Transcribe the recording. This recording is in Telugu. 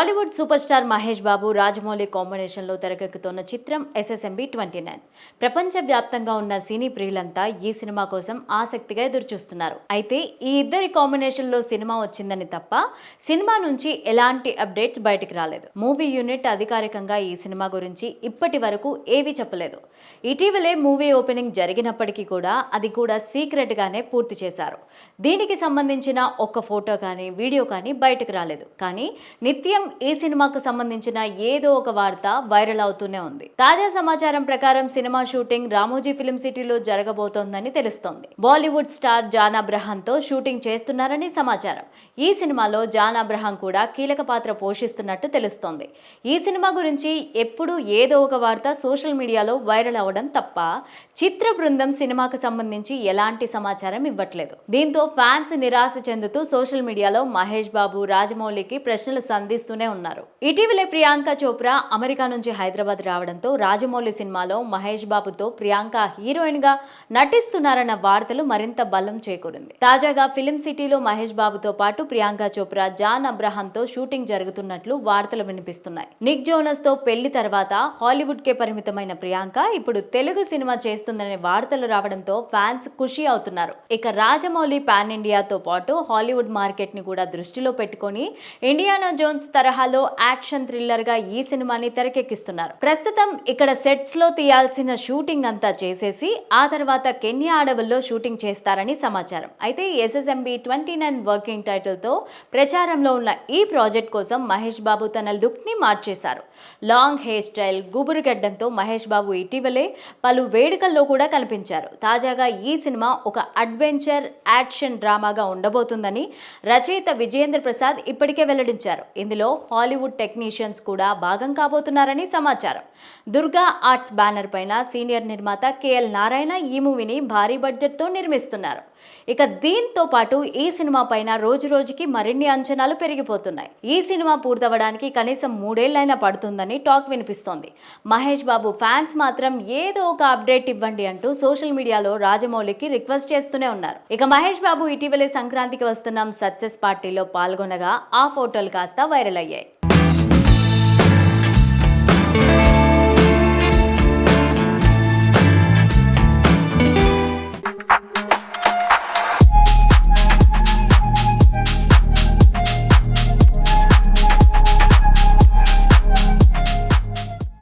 బాలీవుడ్ సూపర్ స్టార్ మహేష్ బాబు రాజమౌళి కాంబినేషన్లో తెరకెక్కుతున్న చిత్రం SSMB 29. ప్రపంచవ్యాప్తంగా ఉన్న సినీ ప్రియులంతా ఈ సినిమా కోసం ఆసక్తిగా ఎదురుచూస్తున్నారు. అయితే ఈ ఇద్దరి కాంబినేషన్లో సినిమా వచ్చిందని తప్ప సినిమా నుంచి ఎలాంటి అప్డేట్స్ బయటికి రాలేదు. మూవీ యూనిట్ అధికారికంగా ఈ సినిమా గురించి ఇప్పటి వరకు ఏవీ చెప్పలేదు. ఇటీవలే మూవీ ఓపెనింగ్ జరిగినప్పటికీ కూడా అది కూడా సీక్రెట్ గానే పూర్తి చేశారు. దీనికి సంబంధించిన ఒక్క ఫోటో కానీ వీడియో కానీ బయటకు రాలేదు. కానీ నిత్యం ఈ సినిమాకు సంబంధించిన ఏదో ఒక వార్త వైరల్ అవుతూనే ఉంది. తాజా సమాచారం ప్రకారం సినిమా షూటింగ్ రామోజీ ఫిల్మ్ సిటీలో జరగబోతోందని తెలుస్తోంది. బాలీవుడ్ స్టార్ జాన్ అబ్రహాం తో షూటింగ్ చేస్తున్నారని సమాచారం. ఈ సినిమాలో జాన్ అబ్రహాం కూడా కీలక పాత్ర పోషిస్తున్నట్టు తెలుస్తోంది. ఈ సినిమా గురించి ఎప్పుడూ ఏదో ఒక వార్త సోషల్ మీడియాలో వైరల్ అవడం తప్ప చిత్ర బృందం సినిమాకు సంబంధించి ఎలాంటి సమాచారం ఇవ్వట్లేదు. దీంతో ఫ్యాన్స్ నిరాశ చెందుతూ సోషల్ మీడియాలో మహేష్ బాబు, రాజమౌళికి ప్రశ్నలు సంధిస్తూనే ఉన్నారు. ఇటీవలే ప్రియాంక చోప్రా అమెరికా నుంచి హైదరాబాద్ రావడంతో రాజమౌళి సినిమాలో మహేష్ బాబుతో ప్రియాంక హీరోయిన్ గా నటిస్తున్నారన్న వార్తలు మరింత బలం చేకూరింది. తాజాగా ఫిలిం సిటీలో మహేష్ బాబుతో పాటు ప్రియాంక చోప్రా, జాన్ అబ్రహాం తో షూటింగ్ జరుగుతున్నట్లు వార్తలు వినిపిస్తున్నాయి. నిక్ జోనస్ తో పెళ్లి తర్వాత హాలీవుడ్ కే పరిమితమైన ప్రియాంక ఇప్పుడు తెలుగు సినిమా చేస్తుందనే వార్తలు రావడంతో ఫ్యాన్స్ ఖుషి అవుతున్నారు. ఇక రాజమౌళి పాన్ ఇండియాతో పాటు హాలీవుడ్ మార్కెట్ ని కూడా దృష్టిలో పెట్టుకొని ఇండియానా జోన్స్ తరహాలో యాక్షన్ థ్రిల్లర్ గా ఈ సినిమాని తెరకెక్కిస్తున్నారు. ప్రస్తుతం ఇక్కడ సెట్స్ లో తీయాల్సిన షూటింగ్ అంతా చేసేసి ఆ తర్వాత కెన్యా అడవుల్లో షూటింగ్ చేస్తారని సమాచారం. అయితే SSMB 29 వర్కింగ్ టైటిల్ తో ప్రచారంలో ఉన్న ఈ ప్రాజెక్ట్ కోసం మహేష్ బాబు తన లుక్ ని మార్చేశారు. Long hair style, గుబురు గడ్డంతో Mahesh Babu ఇటీవలే పలు వేడుకల్లో కూడా కనిపించారు. తాజాగా ఈ సినిమా ఒక అడ్వెంచర్ యాక్షన్ డ్రామాగా ఉండబోతుందని రచయిత విజయేంద్ర ప్రసాద్ ఇప్పటికే వెల్లడించారు. ఇందులో హాలీవుడ్ టెక్నీషియన్స్ కూడా భాగం కాబోతున్నారని సమాచారం. దుర్గా ఆర్ట్స్ బ్యానర్ పైన సీనియర్ నిర్మాత KL నారాయణ ఈ మూవీని భారీ బడ్జెట్ తో నిర్మిస్తున్నారు. ఇక దీంతో పాటు ఈ సినిమా పైన రోజు రోజుకి మరిన్ని అంచనాలు పెరిగిపోతున్నాయి. ఈ సినిమా పూర్తవడానికి కనీసం 3 ఏళ్లైనా పడుతుందని టాక్ వినిపిస్తోంది. మహేష్ బాబు ఫ్యాన్స్ మాత్రం ఏదో ఒక అప్డేట్ ఇవ్వండి అంటూ సోషల్ మీడియాలో రాజమౌళికి రిక్వెస్ట్ చేస్తూనే ఉన్నారు. ఇక మహేష్ బాబు ఇటీవలే సంక్రాంతికి వస్తున్నాం సక్సెస్ పార్టీలో పాల్గొనగా ఆ ఫోటోలు కాస్త వైరల్ అయ్యాయి.